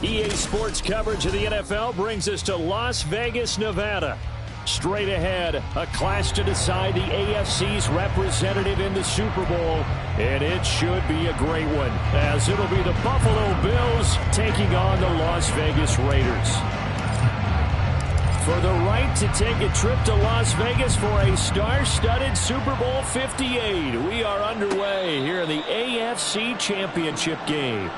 EA Sports coverage of the NFL brings us to Las Vegas, Nevada. Straight ahead, a clash to decide the AFC's representative in the Super Bowl. And it should be a great one, as it'll be the Buffalo Bills taking on the Las Vegas Raiders. For the right to take a trip to Las Vegas for a star-studded Super Bowl 58. We are underway here in the AFC Championship game.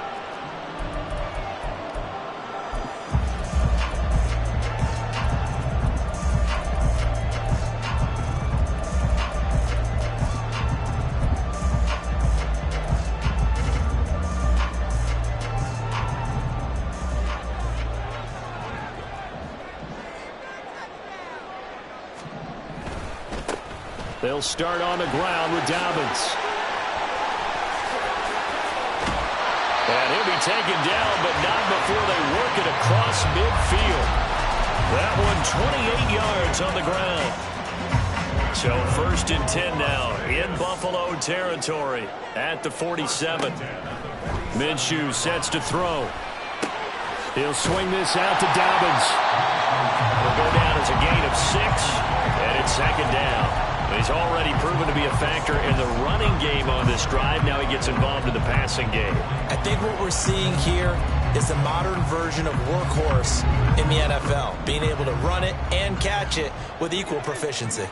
They'll start on the ground with Dobbins. And he'll be taken down, but not before they work it across midfield. That one 28 yards on the ground. So 1st and 10 now in Buffalo territory at the 47. Minshew sets to throw. He'll swing this out to Dobbins. It'll go down as a gain of 6, and it's 2nd down. He's already proven to be a factor in the running game on this drive. Now he gets involved in the passing game. I think what we're seeing here is a modern version of workhorse in the NFL, being able to run it and catch it with equal proficiency.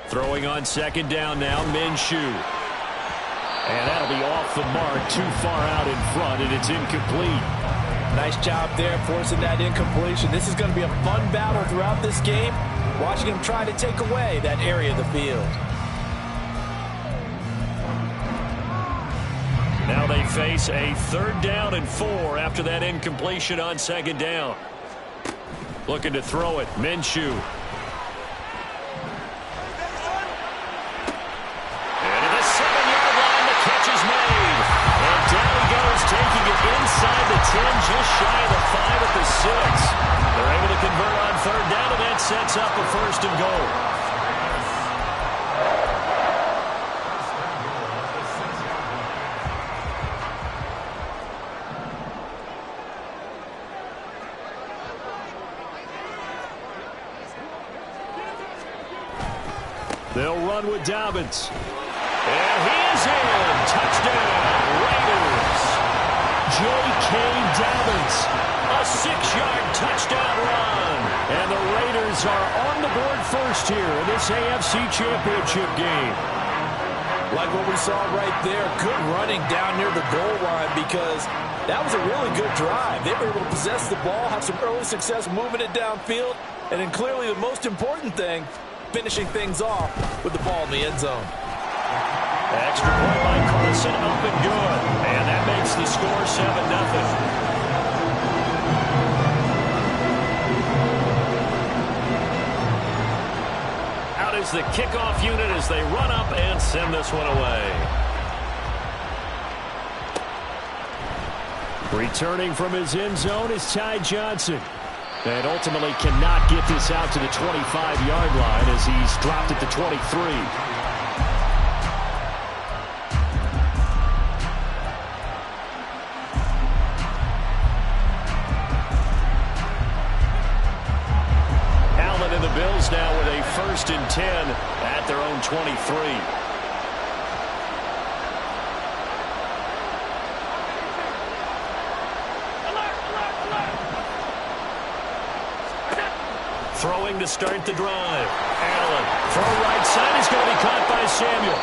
Throwing on 2nd down now, Minshew. And that'll be off the mark, too far out in front, and it's incomplete. Nice job there forcing that incompletion. This is going to be a fun battle throughout this game, watching him try to take away that area of the field. Now they face a 3rd down and 4 after that incompletion on 2nd down. Looking to throw it, Minshew. And at the 7-yard line, the catch is made. And down he goes, taking it inside the 10, just shy of the 5 at the 6. They're able to convert on 3rd down, and that sets up a 1st and goal. They'll run with Dobbins. And he is in. Touchdown, Raiders. J.K. Dobbins. A 6-yard touchdown run. And the Raiders are on the board first here in this AFC Championship game. Like what we saw right there, good running down near the goal line, because that was a really good drive. They were able to possess the ball, have some early success moving it downfield, and then clearly the most important thing, finishing things off with the ball in the end zone. Extra point by Carson, up and good. And that makes the score 7-0. Out is the kickoff unit as they run up and send this one away. Returning from his end zone is Ty Johnson. And ultimately cannot get this out to the 25-yard line as he's dropped at the 23. Allen and the Bills now with a 1st and 10 at their own 23. Throwing to start the drive. Allen, throw right side is going to be caught by Samuel.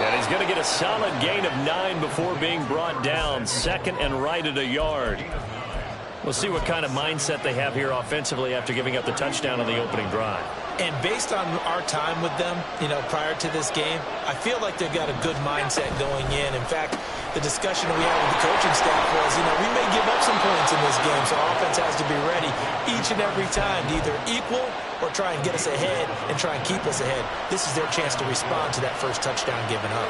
And he's going to get a solid gain of 9 before being brought down. 2nd and right at a yard. We'll see what kind of mindset they have here offensively after giving up the touchdown on the opening drive. And based on our time with them, prior to this game, I feel like they've got a good mindset going in. In fact, the discussion we had with the coaching staff was, we may give up some points in this game, so our offense has to be ready each and every time to either equal or try and get us ahead and try and keep us ahead. This is their chance to respond to that first touchdown given up.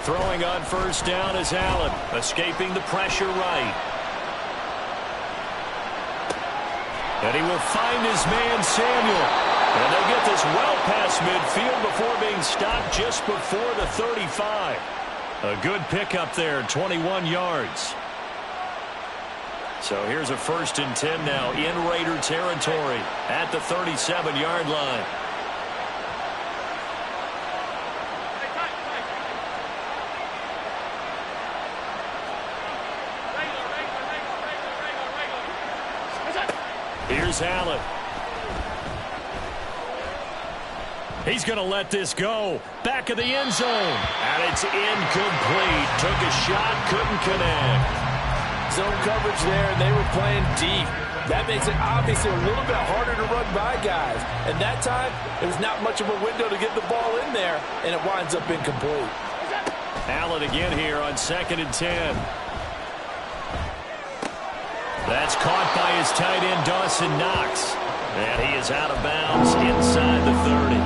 Throwing on 1st down is Allen, escaping the pressure right. And he will find his man, Samuel. And they'll get this well past midfield before being stopped just before the 35. A good pickup there, 21 yards. So here's a 1st and 10 now in Raider territory at the 37-yard line. Here's Allen. He's going to let this go. Back of the end zone. And it's incomplete. Took a shot, couldn't connect. Zone coverage there, and they were playing deep. That makes it obviously a little bit harder to run by guys. And that time, there's not much of a window to get the ball in there, and it winds up incomplete. Allen again here on 2nd and 10. That's caught by his tight end, Dawson Knox. And he is out of bounds inside the 30.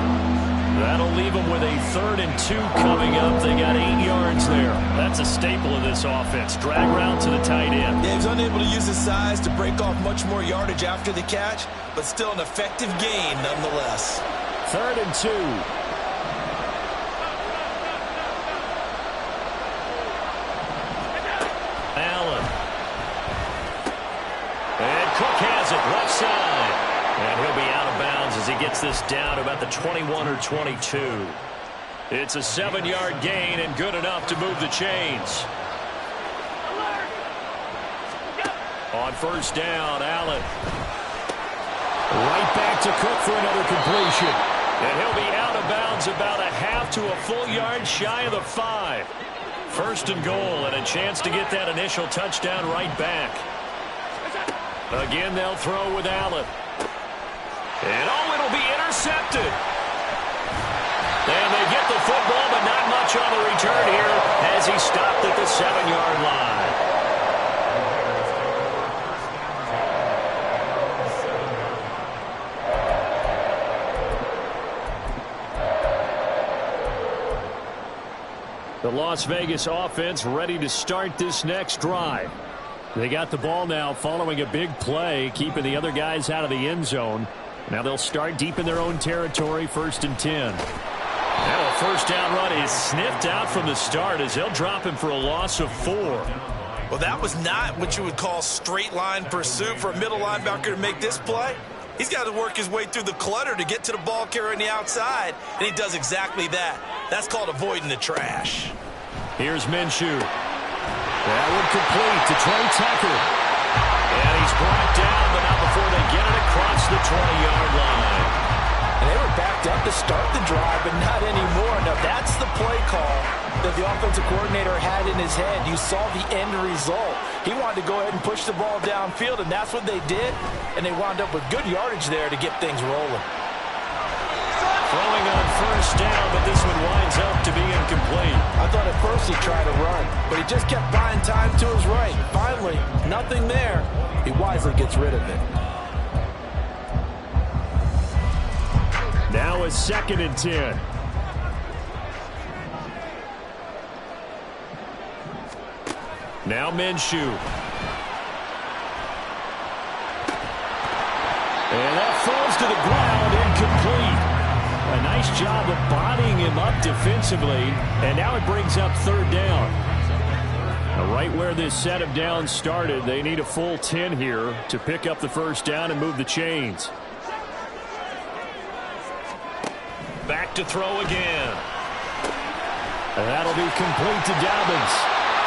That'll leave him with a 3rd and 2 coming up. They got 8 yards there. That's a staple of this offense. Drag route to the tight end. Yeah, he's unable to use his size to break off much more yardage after the catch, but still an effective gain nonetheless. 3rd and 2. Cook has it left side. And he'll be out of bounds as he gets this down to about the 21 or 22. It's a 7-yard gain and good enough to move the chains. On 1st down, Allen. Right back to Cook for another completion. And he'll be out of bounds about a half to a full yard shy of the 5. 1st and goal and a chance to get that initial touchdown right back. Again, they'll throw with Allen. And, it'll be intercepted. And they get the football, but not much on the return here as he stopped at the 7-yard line. The Las Vegas offense ready to start this next drive. They got the ball now following a big play, keeping the other guys out of the end zone. Now they'll start deep in their own territory, 1st and 10. Now a 1st down run is sniffed out from the start as they'll drop him for a loss of 4. Well, that was not what you would call straight line pursuit for a middle linebacker to make this play. He's got to work his way through the clutter to get to the ball carrier on the outside, and he does exactly that. That's called avoiding the trash. Here's Minshew. That one complete to Trey Tucker. And he's brought down, but not before they get it across the 20-yard line. And they were backed up to start the drive, but not anymore. Now, that's the play call that the offensive coordinator had in his head. You saw the end result. He wanted to go ahead and push the ball downfield, and that's what they did. And they wound up with good yardage there to get things rolling. Throwing on 1st down, but this one winds up to be incomplete. I thought at first he tried to run, but he just kept buying time to his right. Finally, nothing there. He wisely gets rid of it. Now a 2nd and 10. Now Minshew. And that falls to the ground, incomplete. A nice job of bodying him up defensively, and now it brings up 3rd down. Now right where this set of downs started, they need a full 10 here to pick up the 1st down and move the chains. Back to throw again. And that'll be complete to Dobbins.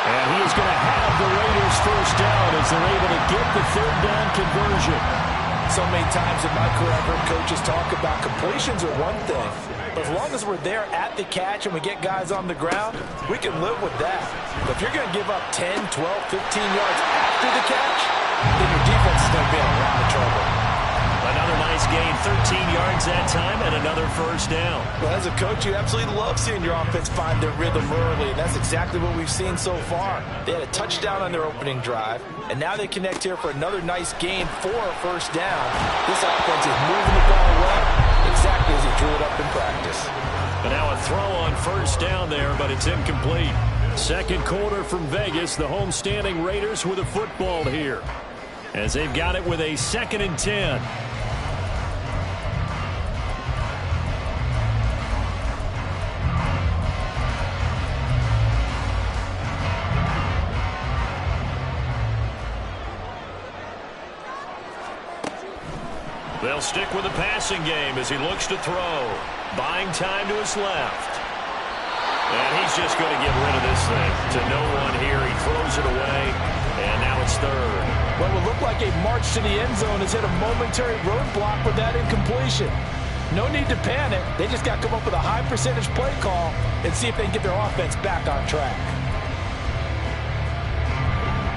And he is going to have the Raiders' 1st down as they're able to get the 3rd down conversion. So many times in my career, I've heard coaches talk about completions are one thing. But as long as we're there at the catch and we get guys on the ground, we can live with that. But if you're going to give up 10, 12, 15 yards after the catch, then your defense is going to be in a lot of trouble. Another nice gain, 13 yards that time, and another 1st down. Well, as a coach, you absolutely love seeing your offense find their rhythm early, and that's exactly what we've seen so far. They had a touchdown on their opening drive, and now they connect here for another nice gain for a 1st down. This offense is moving the ball well, exactly as he drew it up in practice. And now a throw on 1st down there, but it's incomplete. 2nd quarter from Vegas, the homestanding Raiders with a football here, as they've got it with a 2nd and 10. They'll stick with the passing game as he looks to throw. Buying time to his left. And he's just going to get rid of this thing. To no one here. He throws it away. And now it's 3rd. What would look like a march to the end zone has hit a momentary roadblock with that incompletion. No need to panic. They just got to come up with a high percentage play call and see if they can get their offense back on track.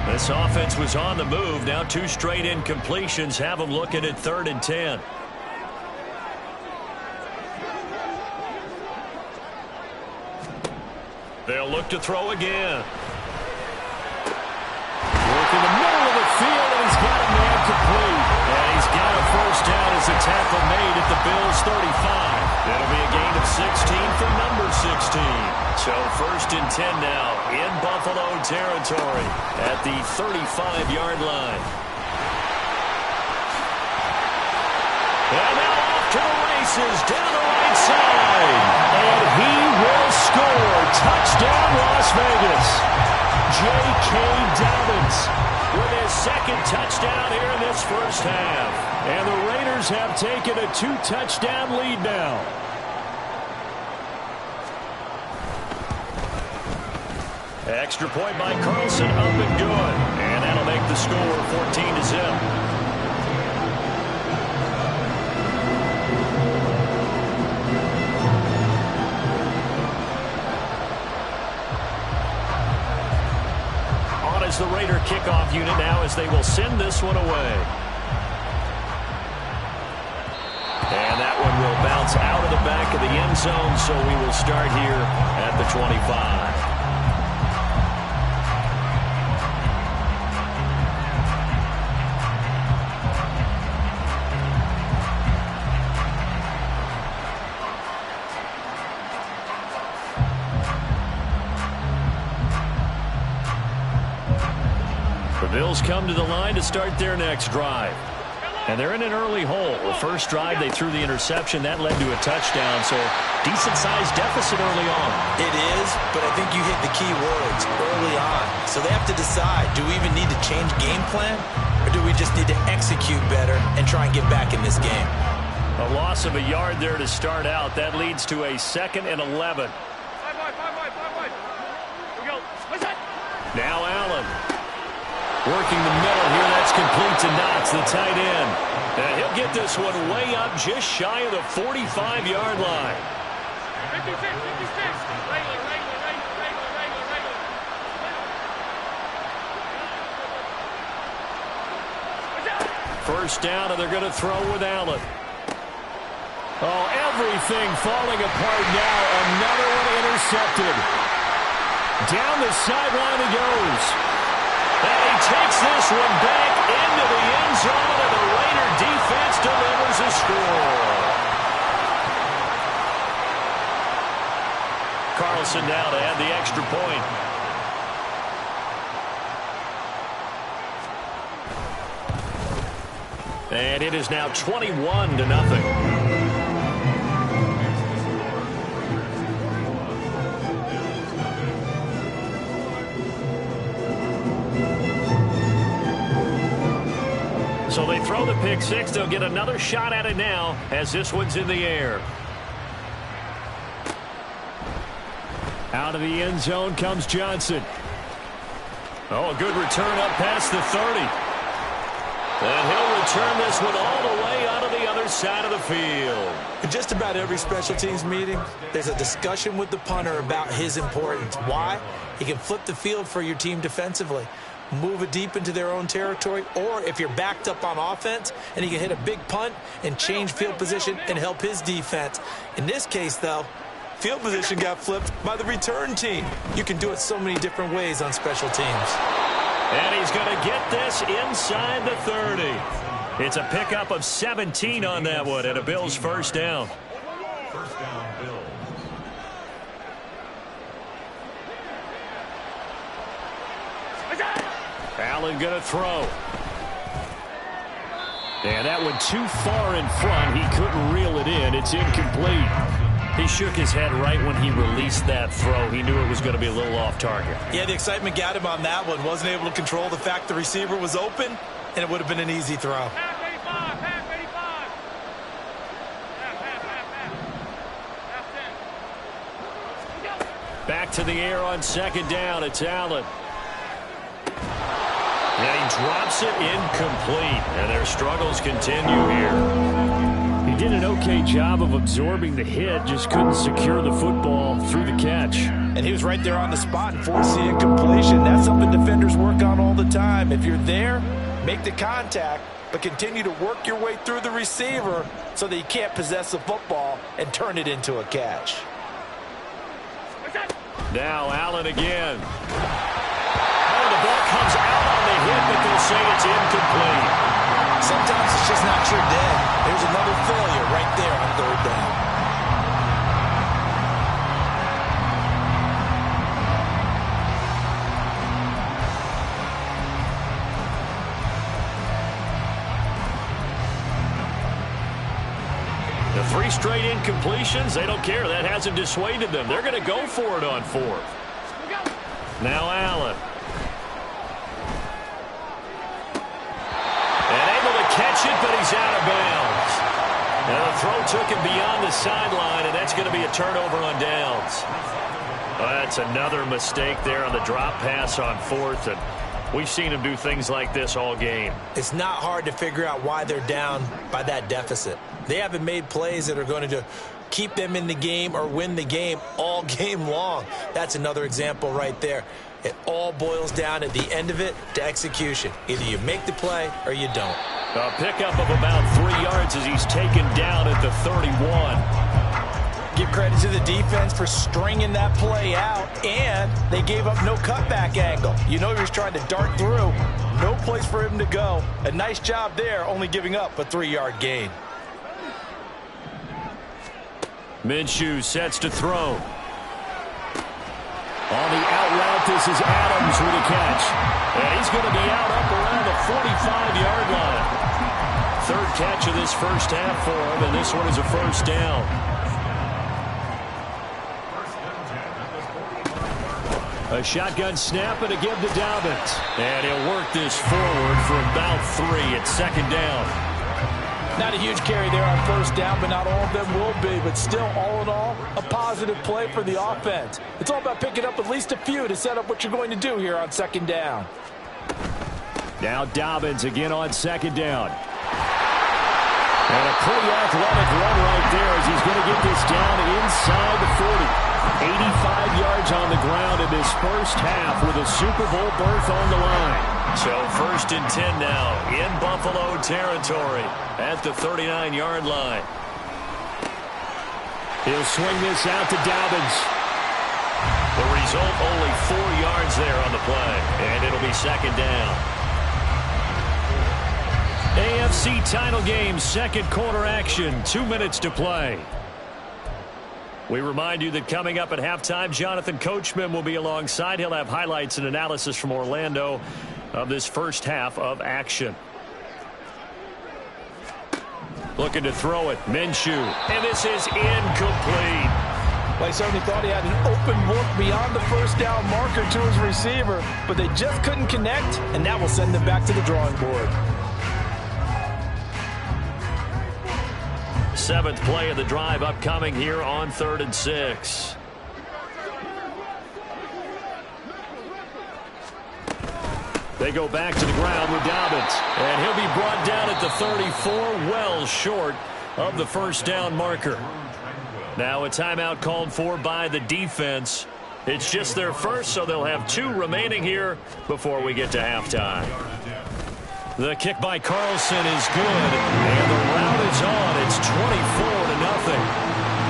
This offense was on the move. Now 2 straight incompletions have them looking at 3rd and 10. They'll look to throw again. Work in the middle of the field, and he's got a man complete. And he's got a 1st down as the tackle made at the Bills' 35. That'll be a gain of 16 for number 16. So 1st and 10 now in Buffalo territory at the 35-yard line. And now off to the races down the right side. And he will score. Touchdown, Las Vegas. J.K. Dobbins with his 2nd touchdown here in this 1st half. And the Raiders have taken a 2-touchdown lead now. Extra point by Carlson, up and good. And that'll make the score 14-0. As the Raider kickoff unit now, as they will send this one away. And that one will bounce out of the back of the end zone, so we will start here at the 25. The Bills come to the line to start their next drive. And they're in an early hole. The first drive, they threw the interception. That led to a touchdown, so decent-sized deficit early on. It is, but I think you hit the key words early on. So they have to decide, do we even need to change game plan, or do we just need to execute better and try and get back in this game? A loss of a yard there to start out. That leads to a 2nd and 11. Now Allen. Working the middle here, that's complete to Knox, the tight end. And he'll get this one way up just shy of the 45-yard line. 56. First down, and they're going to throw with Allen. Oh, everything falling apart now. Another one intercepted. Down the sideline he goes. And he takes this one back into the end zone, and the Raider defense delivers a score. Carlson now to add the extra point. And it is now 21-0. So they throw the pick six. They'll get another shot at it now as this one's in the air. Out of the end zone comes Johnson. Oh, a good return up past the 30. And he'll return this one all the way out of the other side of the field. In just about every special teams meeting, there's a discussion with the punter about his importance. Why? He can flip the field for your team defensively, move it deep into their own territory, or if you're backed up on offense, and he can hit a big punt and change field position and help his defense. In this case, though, field position got flipped by the return team. You can do it so many different ways on special teams. And he's going to get this inside the 30. It's a pickup of 17 on that one, and a Bills first down. First down, Bills. Allen going to throw. And that one too far in front. He couldn't reel it in. It's incomplete. He shook his head right when he released that throw. He knew it was going to be a little off target. Yeah, the excitement got him on that one. Wasn't able to control the fact the receiver was open, and it would have been an easy throw. Back to the air on second down. It's Allen. And he drops it incomplete. And their struggles continue here. He did an okay job of absorbing the hit, just couldn't secure the football through the catch. And he was right there on the spot and forced the incompletion. That's something defenders work on all the time. If you're there, make the contact, but continue to work your way through the receiver so that you can't possess the football and turn it into a catch. Now Allen again. Oh, the ball comes out on the hit, but they'll say it's incomplete. Sometimes it's just not your day. There's another failure right there on third down. The three straight incompletions, they don't care. That hasn't dissuaded them. They're going to go for it on fourth. Now Allen. And able to catch it, but he's out of bounds. Now the throw took him beyond the sideline, and that's going to be a turnover on downs. That's another mistake there on the drop pass on fourth, and we've seen him do things like this all game. It's not hard to figure out why they're down by that deficit. They haven't made plays that are going to keep them in the game or win the game all game long. That's another example right there. It all boils down at the end of it to execution. Either you make the play or you don't. A pickup of about 3 yards as he's taken down at the 31. Give credit to the defense for stringing that play out, and they gave up no cutback angle. You know he was trying to dart through. No place for him to go. A nice job there, only giving up a 3-yard gain. Minshew sets to throw. On the out route, this is Adams with a catch. And he's going to be out up around the 45-yard line. Third catch of this first half for him, and this one is a first down. A shotgun snap and a give to Dobbins. And he'll work this forward for about 3 at second down. Not a huge carry there on first down, but not all of them will be. But still, all in all, a positive play for the offense. It's all about picking up at least a few to set up what you're going to do here on second down. Now Dobbins again on second down. And a pretty athletic run right there as he's going to get this down inside the 40. 85 yards on the ground in this first half with a Super Bowl berth on the line. So first and 10 now in Buffalo territory at the 39-yard line. He'll swing this out to Dobbins. The result, only 4 yards there on the play, and it'll be second down. AFC title game, second quarter action, 2 minutes to play. We remind you that coming up at halftime, Jonathan Coachman will be alongside. He'll have highlights and analysis from Orlando of this first half of action. Looking to throw it, Minshew, and this is incomplete. Well, he certainly thought he had an open look beyond the first down marker to his receiver, but they just couldn't connect, and that will send them back to the drawing board. Seventh play of the drive upcoming here on 3rd and 6. They go back to the ground with Dobbins, and he'll be brought down at the 34, well short of the first down marker. Now a timeout called for by the defense. It's just their first, so they'll have 2 remaining here before we get to halftime. The kick by Carlson is good, and the route is on. It's 24-0.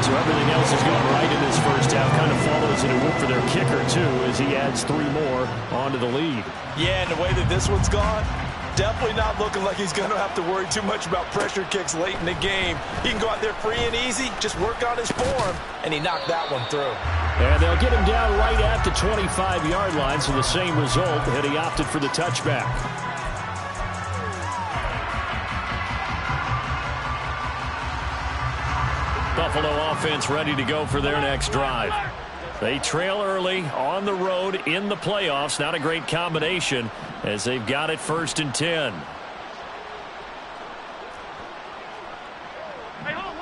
So everything else has gone right in this first half. Kind of follows in a whoop for their kicker, too, as he adds 3 more onto the lead. Yeah, and the way that this one's gone, definitely not looking like he's going to have to worry too much about pressure kicks late in the game. He can go out there free and easy, just work on his form, and he knocked that one through. And they'll get him down right at the 25-yard line, so the same result had he opted for the touchback. Buffalo offense ready to go for their next drive. They trail early on the road in the playoffs. Not a great combination as they've got it 1st and 10. Hey, hold.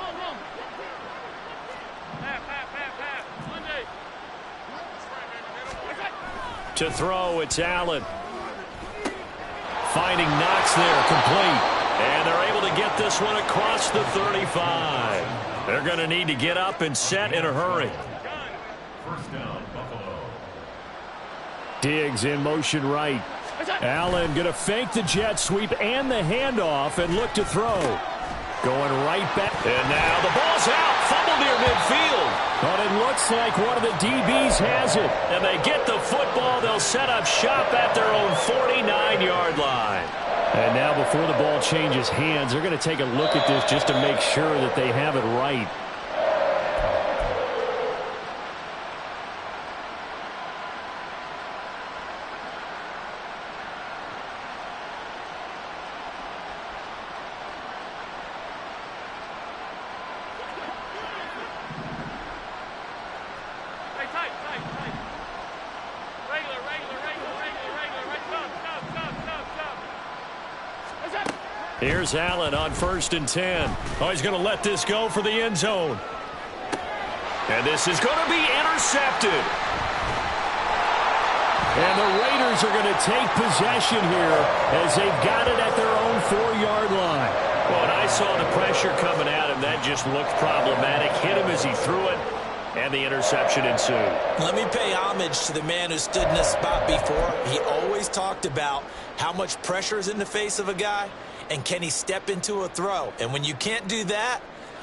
Pass. To throw, it's Allen. Finding Knox there, complete. And they're able to get this one across the 35. They're going to need to get up and set in a hurry. First down, Buffalo. Diggs in motion right. Allen going to fake the jet sweep and the handoff and look to throw. Going right back. And now the ball's out. Fumble near midfield. But it looks like one of the DBs has it. And they get the football. They'll set up shop at their own 49-yard line. And now before the ball changes hands, they're going to take a look at this just to make sure that they have it right. Hey, tight. Regular. Stop. Here's Allen on 1st and 10. Oh, he's going to let this go for the end zone. And this is going to be intercepted. And the Raiders are going to take possession here as they've got it at their own 4-yard line. Well, when I saw the pressure coming at him, that just looked problematic. Hit him as he threw it, and the interception ensued. Let me pay homage to the man who stood in this spot before. He always talked about how much pressure is in the face of a guy, and can he step into a throw? And when you can't do that,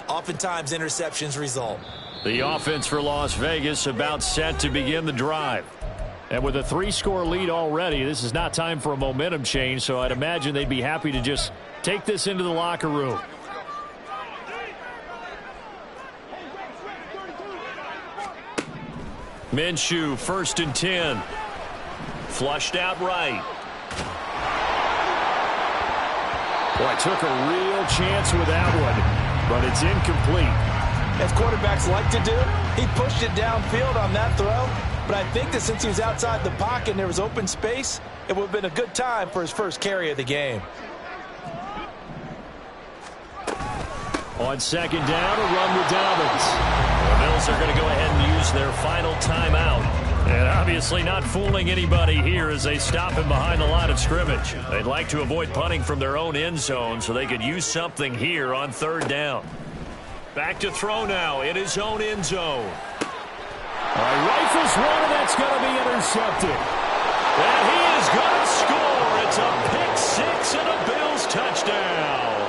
oftentimes interceptions result. The offense for Las Vegas about set to begin the drive. And with a 3-score lead already, this is not time for a momentum change, so I'd imagine they'd be happy to just take this into the locker room. Minshew, 1st and 10. Flushed out right. Boy, took a real chance with that one, but it's incomplete. As quarterbacks like to do, he pushed it downfield on that throw. But I think that since he was outside the pocket and there was open space, it would have been a good time for his first carry of the game. On 2nd down, a run with Dobbins. The Bills are going to go ahead and use their final timeout. And obviously not fooling anybody here as they stop him behind the line of scrimmage. They'd like to avoid punting from their own end zone so they could use something here on 3rd down. Back to throw now in his own end zone. Rifles one, and that's going to be intercepted. And he is going to score. It's a pick-6 and a Bills touchdown.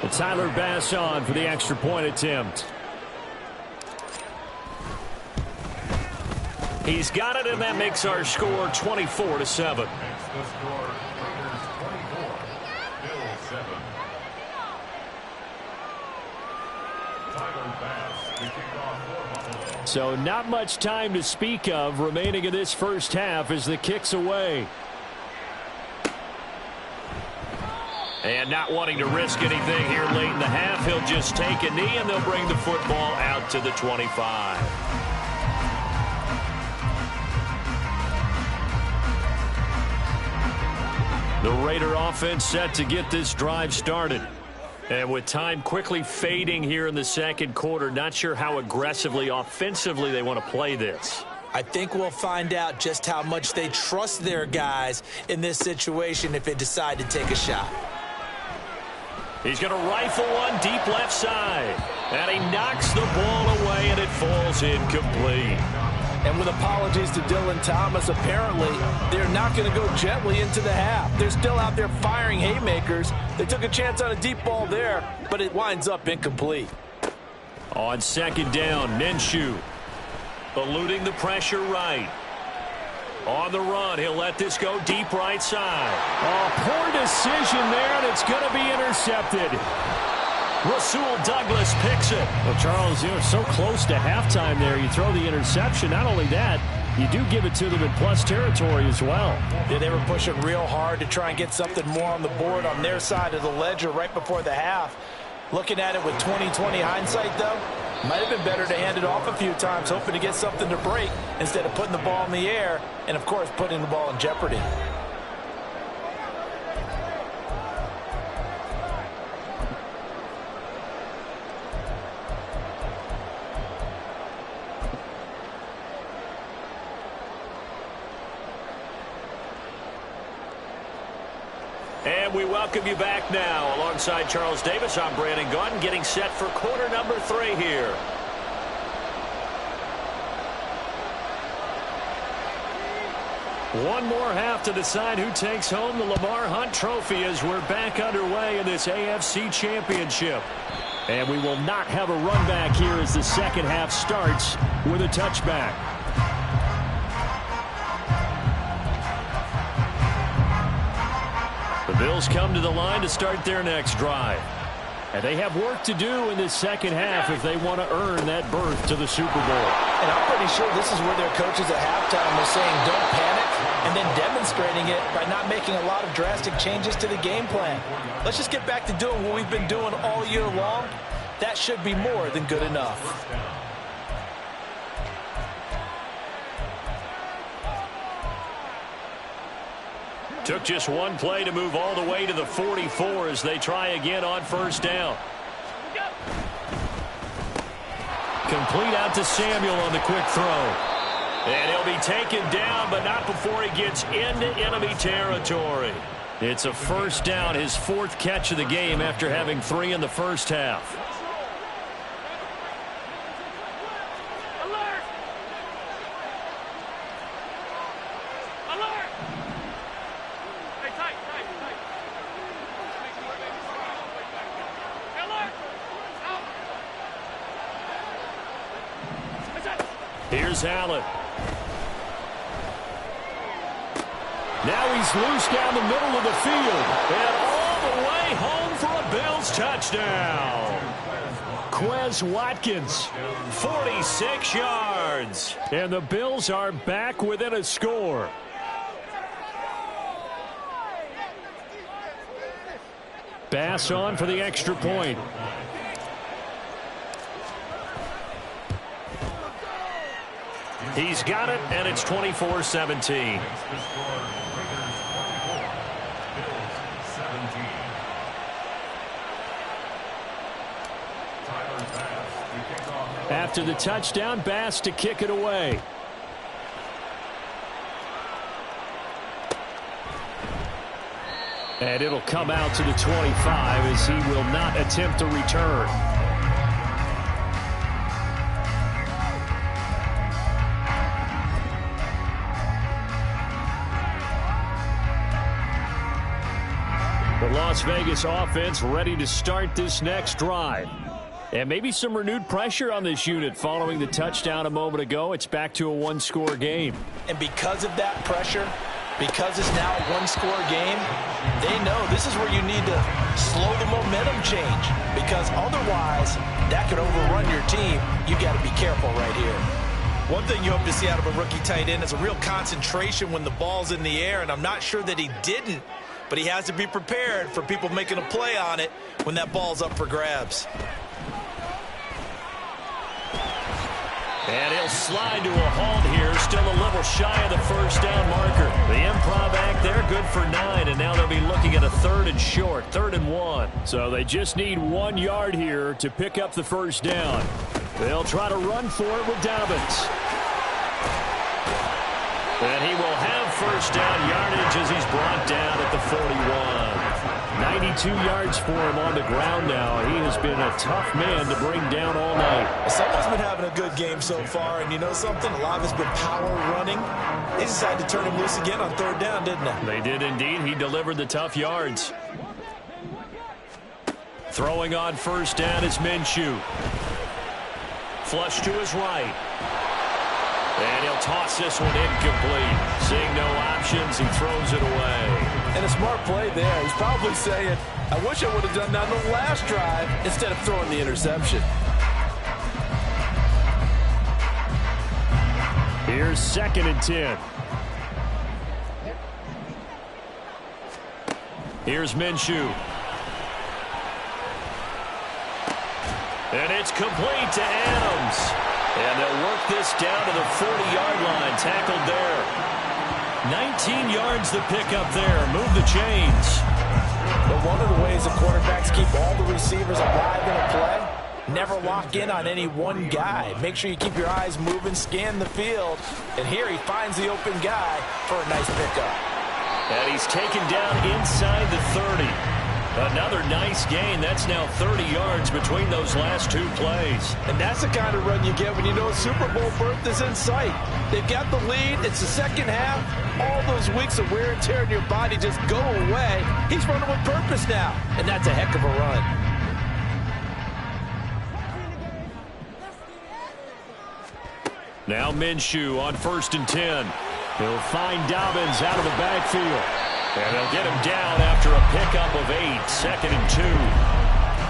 And Tyler Bass on for the extra point attempt. He's got it, and that makes our score 24-7. Makes the score Raiders 24, Bills 7. So not much time to speak of remaining in this first half as the kick's away. And not wanting to risk anything here late in the half, he'll just take a knee and they'll bring the football out to the 25. The Raider offense set to get this drive started. And with time quickly fading here in the second quarter, not sure how aggressively, offensively they want to play this. I think we'll find out just how much they trust their guys in this situation if they decide to take a shot. He's going to rifle one deep left side. And he knocks the ball away, and it falls incomplete. And with apologies to Dylan Thomas, apparently they're not going to go gently into the half. They're still out there firing haymakers. They took a chance on a deep ball there, but it winds up incomplete. On second down, Minshew eluding the pressure right. On the run, he'll let this go deep right side. Oh, poor decision there, and it's going to be intercepted. Rasul Douglas picks it. Well, Charles, you're so close to halftime there. You throw the interception. Not only that, you do give it to them in plus territory as well. Yeah, they were pushing real hard to try and get something more on the board on their side of the ledger right before the half. Looking at it with 20/20 hindsight, though, might have been better to hand it off a few times, hoping to get something to break instead of putting the ball in the air and, of course, putting the ball in jeopardy. And we welcome you back now. Alongside Charles Davis, I'm Brandon Gaudin, getting set for quarter number 3 here. One more half to decide who takes home the Lamar Hunt Trophy as we're back underway in this AFC Championship. And we will not have a run back here as the second half starts with a touchback. The Bills come to the line to start their next drive. And they have work to do in this second half if they want to earn that berth to the Super Bowl. And I'm pretty sure this is where their coaches at halftime were saying don't panic, and then demonstrating it by not making a lot of drastic changes to the game plan. Let's just get back to doing what we've been doing all year long. That should be more than good enough. Took just one play to move all the way to the 44 as they try again on first down. Complete out to Samuel on the quick throw. And he'll be taken down, but not before he gets into enemy territory. It's a first down, his 4th catch of the game after having 3 in the first half. Here's Allen. Now he's loose down the middle of the field. And all the way home for a Bills touchdown. Quez Watkins, 46 yards. And the Bills are back within a score. Bass on for the extra point. He's got it, and it's 24-17. After the touchdown, Bass to kick it away. And it'll come out to the 25 as he will not attempt to return. The Las Vegas offense ready to start this next drive. And maybe some renewed pressure on this unit following the touchdown a moment ago. It's back to a one-score game. And because of that pressure, because it's now a one-score game, they know this is where you need to slow the momentum change. because otherwise that could overrun your team. You got to be careful right here. One thing you hope to see out of a rookie tight end is a real concentration when the ball's in the air, and I'm not sure that he didn't, but he has to be prepared for people making a play on it when that ball's up for grabs. And he'll slide to a halt here, still a little shy of the first down marker. The improv act there, good for 9, and now they'll be looking at a 3rd and short, 3rd and 1. So they just need 1 yard here to pick up the first down. They'll try to run for it with Dobbins. And he will have first down yardage as he's brought down at the 41. 92 yards for him on the ground now. He has been a tough man to bring down all night. Someone's been having a good game so far, and you know something? A lot of it's been power running. They decided to turn him loose again on 3rd down, didn't they? They did indeed. He delivered the tough yards. Throwing on first down is Minshew. Flush to his right. And he'll toss this one incomplete. Seeing no options, he throws it away. And a smart play there. He's probably saying, I wish I would have done that on the last drive instead of throwing the interception. Here's 2nd and 10. Here's Minshew. And it's complete to Adams. And they'll work this down to the 40-yard line. Tackled there. 19 yards the pickup there. Move the chains. But one of the ways the quarterbacks keep all the receivers alive in a play, never lock in on any one guy. Make sure you keep your eyes moving, scan the field. And here he finds the open guy for a nice pickup. And he's taken down inside the 30. Another nice gain. That's now 30 yards between those last 2 plays. And that's the kind of run you get when you know Super Bowl berth is in sight. They've got the lead. It's the second half. All those weeks of wear and tear in your body just go away. He's running with purpose now, and that's a heck of a run. Now Minshew on 1st and 10. He'll find Dobbins out of the backfield. And they'll get him down after a pickup of 8, 2nd and 2.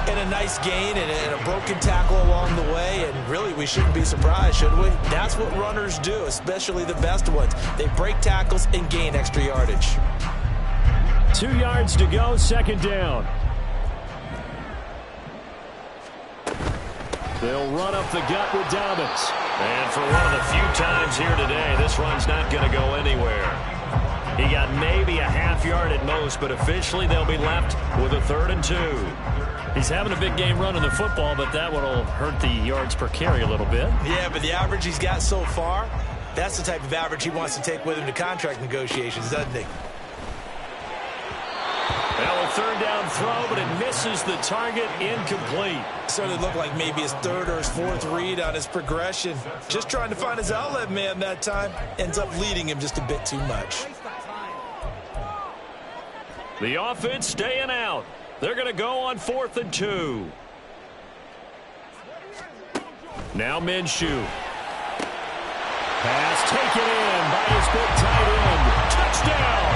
And a nice gain and a broken tackle along the way. And really, we shouldn't be surprised, should we? That's what runners do, especially the best ones. They break tackles and gain extra yardage. 2 yards to go, 2nd down. They'll run up the gut with Dobbins. And for one of the few times here today, this run's not going to go anywhere. He got maybe a half yard at most, but officially they'll be left with a 3rd and 2. He's having a big game running the football, but that one will hurt the yards per carry a little bit. Yeah, but the average he's got so far, that's the type of average he wants to take with him to contract negotiations, doesn't he? Well, a 3rd down throw, but it misses the target, incomplete. Certainly looked like maybe his 3rd or his 4th read on his progression. Just trying to find his outlet man that time. Ends up leading him just a bit too much. The offense staying out. They're going to go on 4th and 2. Now Minshew. Pass taken in by his big tight end. Touchdown!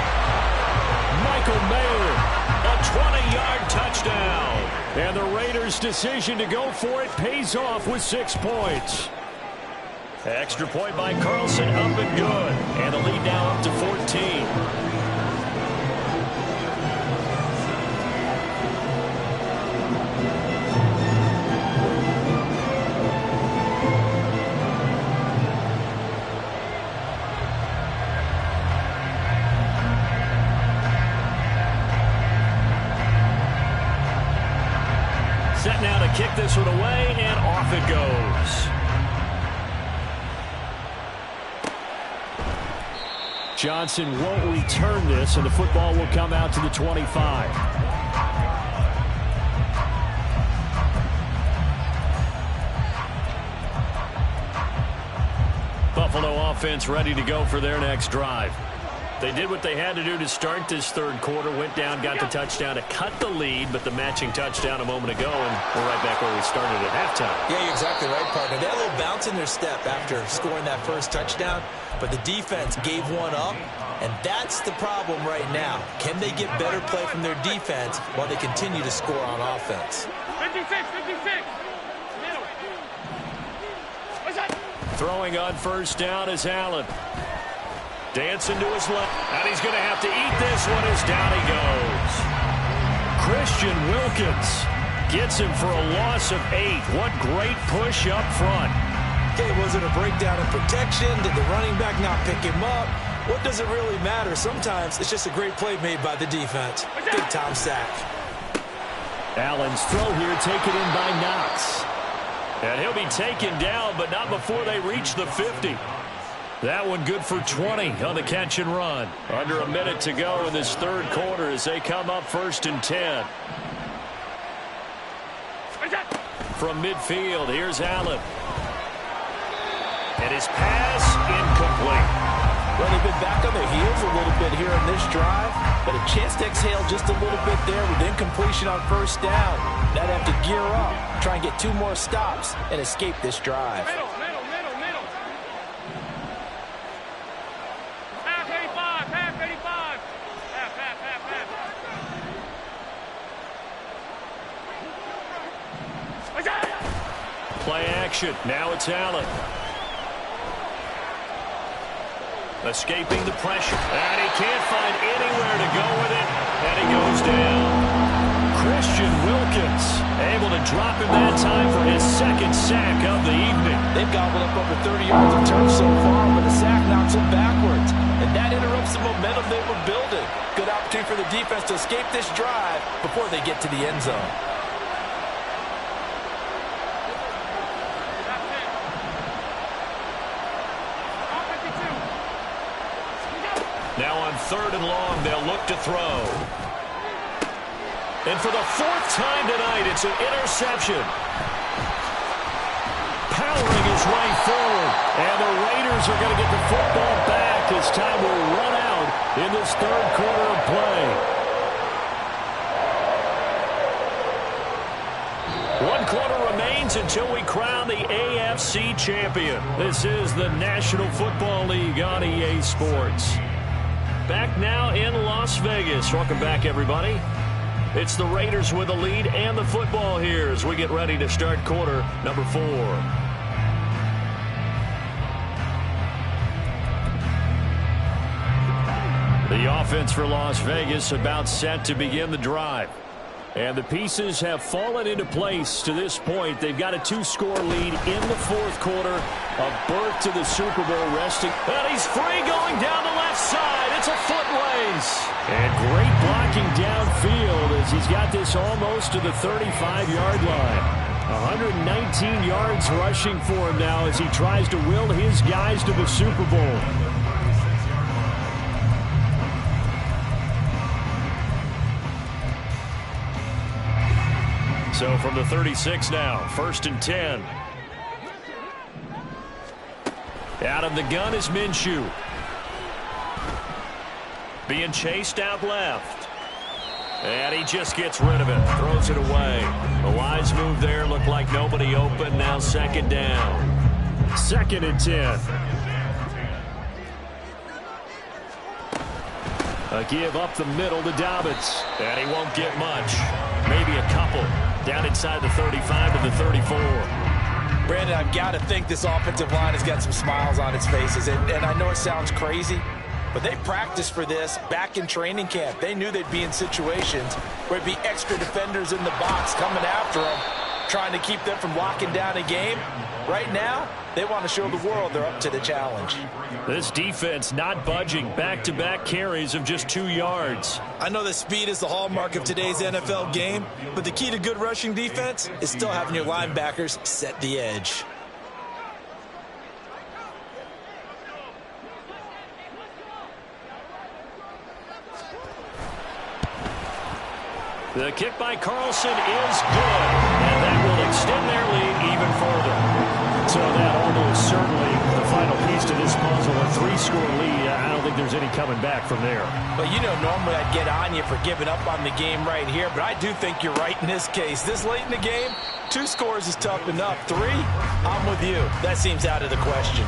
Michael Mayer, a 20-yard touchdown. And the Raiders' decision to go for it pays off with 6 points. Extra point by Carlson, up and good. And the lead now up to 14. Set now to kick this one away, and off it goes. Johnson won't return this, and the football will come out to the 25. Buffalo offense ready to go for their next drive. They did what they had to do to start this 3rd quarter, went down, got the touchdown to cut the lead, but the matching touchdown a moment ago, and we're right back where we started at halftime. Yeah, you're exactly right, partner. They had a little bounce in their step after scoring that first touchdown, but the defense gave one up, And that's the problem right now. Can they get better play from their defense while they continue to score on offense? 56, 56. Middle. What's that? Throwing on first down is Allen. Dancing to his left. And he's going to have to eat this one as down he goes. Christian Wilkins gets him for a loss of 8. What great push up front. Okay, was it a breakdown in protection? Did the running back not pick him up? What does it really matter? Sometimes it's just a great play made by the defense. Big-time sack. Allen's throw here taken in by Knox. And he'll be taken down, but not before they reach the 50. That one good for 20 on the catch and run. Under a minute to go in this third quarter as they come up 1st and 10. From midfield, here's Allen. And his pass incomplete. Well, they've been back on their heels a little bit here in this drive, but a chance to exhale just a little bit there with incompletion on first down. Now they have to gear up, try and get 2 more stops, and escape this drive. Middle. Half 85, half 85. Half. What's that? Play action. Now it's Allen. Escaping the pressure. And he can't find anywhere to go with it. And he goes down. Christian Wilkins able to drop him that time for his 2nd sack of the evening. They've gobbled up over 30 yards of turf so far, but the sack knocks them backwards. And that interrupts the momentum they were building. Good opportunity for the defense to escape this drive before they get to the end zone. Now on 3rd and long, they'll look to throw. And for the 4th time tonight, it's an interception. Powering his way forward. And the Raiders are going to get the football back as time will run out in this 3rd quarter of play. 1 quarter remains until we crown the AFC champion. This is the National Football League on EA Sports. Back now in Las Vegas. Welcome back, everybody. It's the Raiders with the lead and the football here as we get ready to start quarter number 4. The offense for Las Vegas about set to begin the drive. And the pieces have fallen into place to this point. They've got a 2-score lead in the 4th quarter. A berth to the Super Bowl resting. And he's free going down the left side. It's a foot race. And great blocking downfield as he's got this almost to the 35-yard line. 119 yards rushing for him now as he tries to will his guys to the Super Bowl. So from the 36 now, 1st and 10. Out of the gun is Minshew. Being chased out left. And he just gets rid of it. Throws it away. The wise move there. Looked like nobody open. Now 2nd down. 2nd and 10. A give up the middle to Dobbins. And he won't get much. Maybe a couple. Down inside the 35 to the 34. Brandon, I've got to think this offensive line has got some smiles on its faces. And I know it sounds crazy, but they practiced for this back in training camp. They knew they'd be in situations where it'd be extra defenders in the box coming after them, trying to keep them from locking down a game. Right now, they want to show the world they're up to the challenge. This defense not budging. Back-to-back carries of just 2 yards. I know that speed is the hallmark of today's NFL game, but the key to good rushing defense is still having your linebackers set the edge. The kick by Carlson is good, and that will extend their lead even further. So that almost certainly the final piece to this puzzle, a 3-score lead. I don't think there's any coming back from there. Well, you know, normally I'd get on you for giving up on the game right here, but I do think you're right in this case. This late in the game, 2 scores is tough enough. 3, I'm with you. That seems out of the question.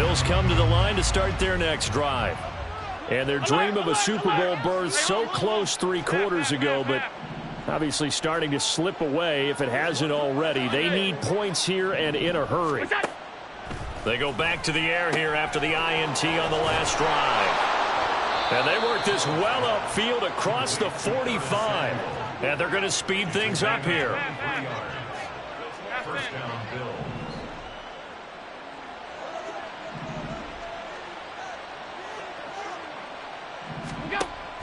Bills come to the line to start their next drive. And their dream of a Super Bowl berth so close 3 quarters ago, but obviously starting to slip away if it hasn't already. They need points here and in a hurry. They go back to the air here after the INT on the last drive. And they work this well upfield across the 45. And they're going to speed things up here. First down, Bills.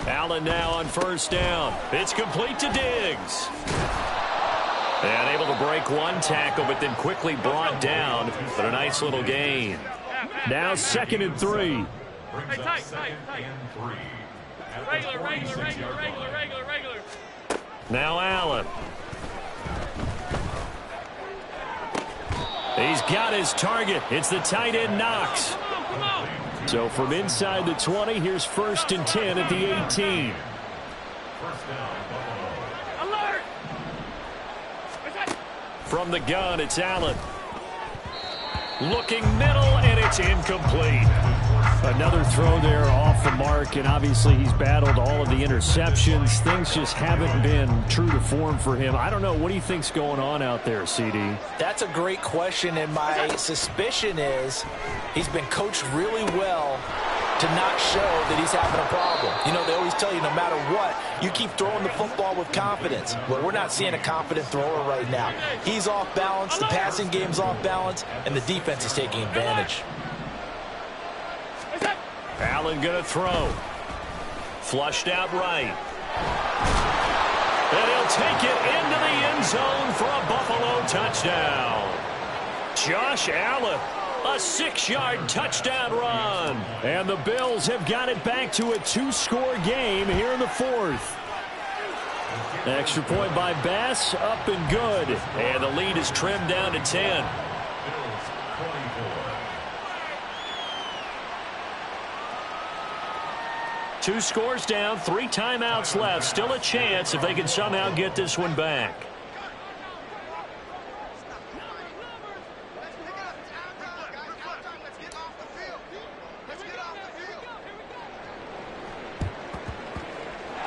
Allen now on first down. It's complete to Diggs. And able to break one tackle, but then quickly brought down. But a nice little gain. Now 2nd and 3. Brings up 2nd and 3. Regular. Now Allen. He's got his target. It's the tight end Knox. Come on. So from inside the 20, here's 1st and 10 at the 18. First down, Buffalo. Alert. From the gun, it's Allen. Looking middle, and it's incomplete. Another throw there off the mark, and obviously he's battled all of the interceptions. Things just haven't been true to form for him. I don't know. What do you think's going on out there, CD? That's a great question, and my suspicion is he's been coached really well to not show that he's having a problem. You know, they always tell you no matter what, you keep throwing the football with confidence. Well, we're not seeing a confident thrower right now. He's off balance, the passing game's off balance, and the defense is taking advantage. Allen going to throw. Flushed out right. And he'll take it into the end zone for a Buffalo touchdown. Josh Allen, a 6-yard touchdown run. And the Bills have got it back to a 2-score game here in the 4th. Extra point by Bass, up and good. And the lead is trimmed down to 10. Bills 24. 2 scores down, 3 timeouts left. Still a chance if they can somehow get this one back.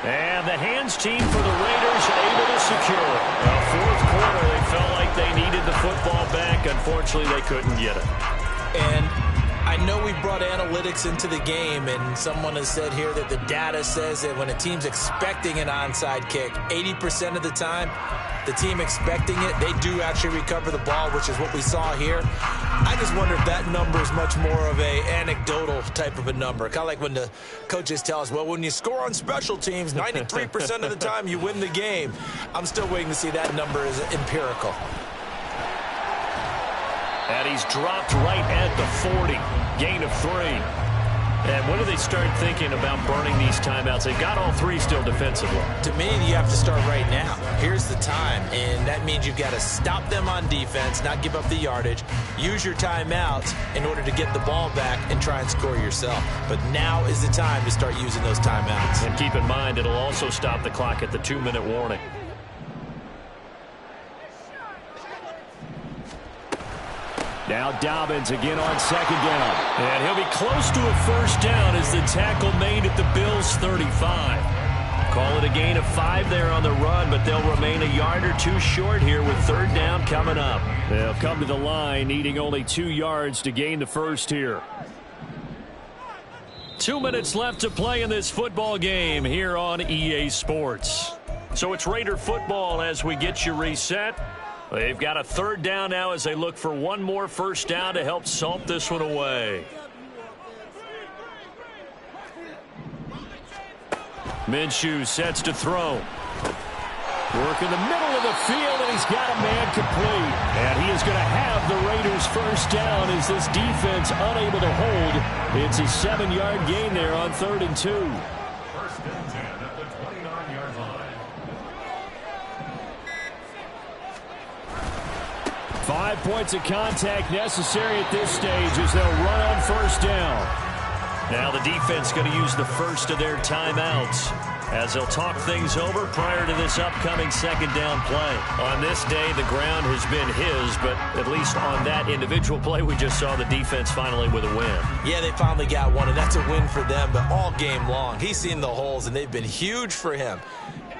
And the hands team for the Raiders able to secure it. Well, 4th quarter, they felt like they needed the football back. Unfortunately, they couldn't get it. And I know we brought analytics into the game, and someone has said here that the data says that when a team's expecting an onside kick, 80% of the time, the team expecting it, they do actually recover the ball, which is what we saw here. I just wonder if that number is much more of a anecdotal type of a number. Kind of like when the coaches tell us, well, when you score on special teams, 93% of the time you win the game. I'm still waiting to see that number is empirical. And he's dropped right at the 40. Gain of 3. And when do they start thinking about burning these timeouts? They've got all 3 still defensively. To me, you have to start right now. Here's the time, and that means you've got to stop them on defense, not give up the yardage, use your timeouts in order to get the ball back and try and score yourself. But now is the time to start using those timeouts. And keep in mind, it'll also stop the clock at the 2-minute warning. Now Dobbins again on 2nd down. And he'll be close to a 1st down as the tackle made at the Bills' 35. Call it a gain of 5 there on the run, but they'll remain a yard or 2 short here with 3rd down coming up. They'll come to the line needing only 2 yards to gain the 1st here. 2 minutes left to play in this football game here on EA Sports. So it's Raider football as we get you reset. They've got a 3rd down now as they look for one more 1st down to help salt this one away. Minshew sets to throw. Work in the middle of the field, and he's got a man complete. And he is going to have the Raiders' 1st down as this defense unable to hold. It's a 7-yard gain there on 3rd and 2. 1st and 10 at the 29-yard line. 5 points of contact necessary at this stage as they'll run on 1st down. Now the defense going to use the first of their timeouts as they'll talk things over prior to this upcoming second down play. On this day, the ground has been his, but at least on that individual play, we just saw the defense finally with a win. Yeah, they finally got one, and that's a win for them, but all game long, he's seen the holes, and they've been huge for him.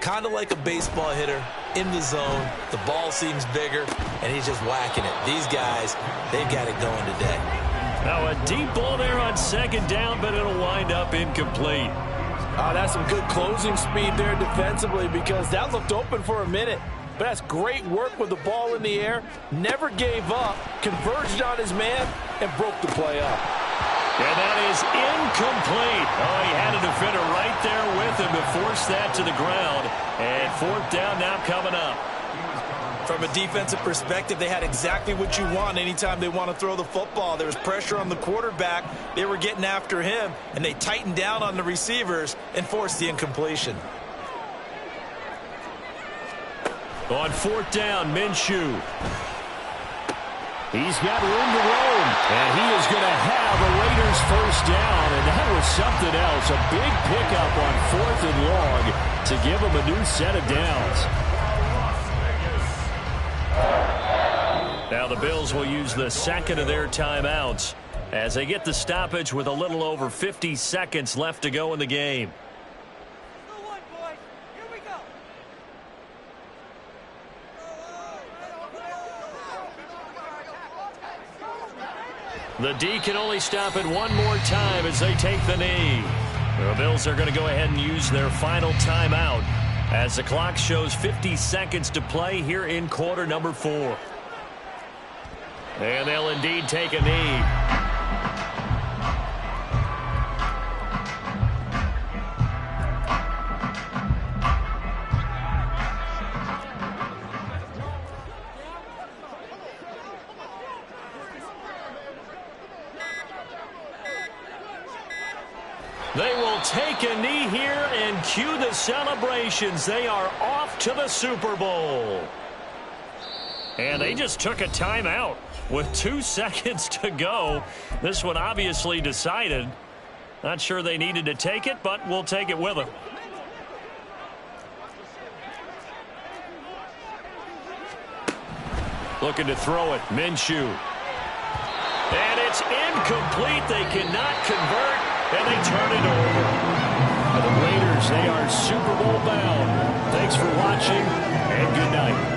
Kind of like a baseball hitter in the zone. The ball seems bigger, and he's just whacking it. These guys, they've got it going today. Now a deep ball there on second down, but it'll wind up incomplete. That's some good closing speed there defensively because that looked open for a minute. But that's great work with the ball in the air. Never gave up, converged on his man, and broke the play up. And that is incomplete. Oh, he had a defender right there with him to force that to the ground. And fourth down now coming up. From a defensive perspective, they had exactly what you want anytime they want to throw the football. There was pressure on the quarterback. They were getting after him, and they tightened down on the receivers and forced the incompletion. On fourth down, Minshew. He's got room to roam, and he is going to have a Raiders first down, and that was something else. A big pickup on 4th and long to give them a new set of downs. Now the Bills will use the second of their timeouts as they get the stoppage with a little over 50 seconds left to go in the game. The D can only stop it one more time as they take the knee. The Bills are going to go ahead and use their final timeout as the clock shows 50 seconds to play here in quarter number 4. And they'll indeed take a knee. They will take a knee here and cue the celebrations. They are off to the Super Bowl. And they just took a timeout with 2 seconds to go. This one obviously decided. Not sure they needed to take it, but we'll take it with them. Looking to throw it, Minshew. And it's incomplete. They cannot convert, and they turn it over. For the Raiders, they are Super Bowl bound. Thanks for watching, and good night.